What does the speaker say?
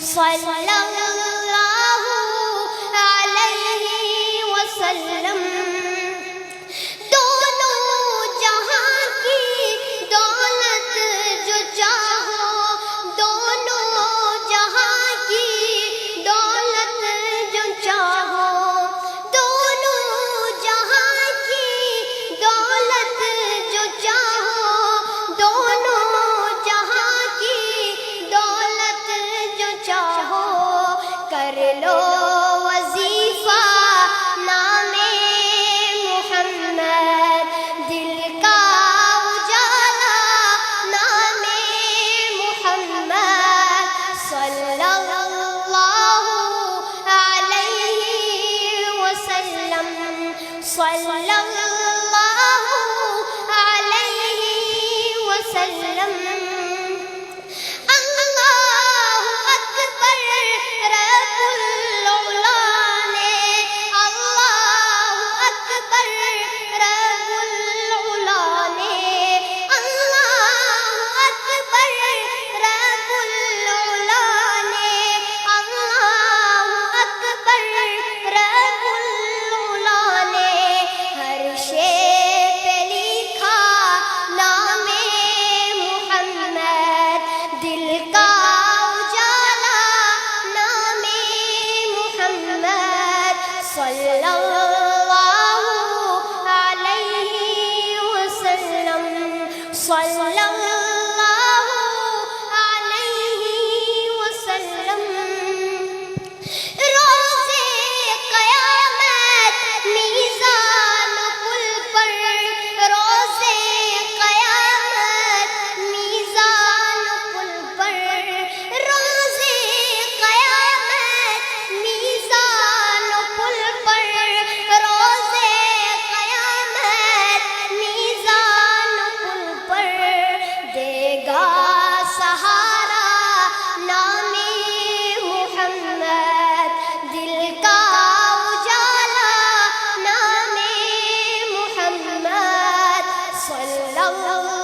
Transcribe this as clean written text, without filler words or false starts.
صلی اللہ علیہ وسلم۔ دونوں جہاں کی دولت جو چاہو، دونوں جہاں کی دولت جو چاہو، دونوں جہاں کی دولت جو چاہو، دونوں جہاں کی دولت جو چاہو، کر لو وظیفہ نام محمد، دل کا اجالا نام محمد، صلی اللہ علیہ وسلم، صلی اللہ علیہ وسلم۔ اللہ اکبر رب العلا نے، اللہ اکبر رب العلا نے، اللہ اکبر رب العلا نے، اللہ اکبر رب العلا نے، ہر شے پہ لکھا نام محمد، دل کا اجالا نام محمد، صلی اللہ علیہ وسلم، صلی اللہ علیہ وسلم۔ روز قیامت میزان پل پر، روز قیامت میزان پل پر، روز قیامت میزان پل پر، روز قیامت میزان پل پر، دے گا سہارا نام محمد، دل کا اجالا نام محمد، صلی اللہ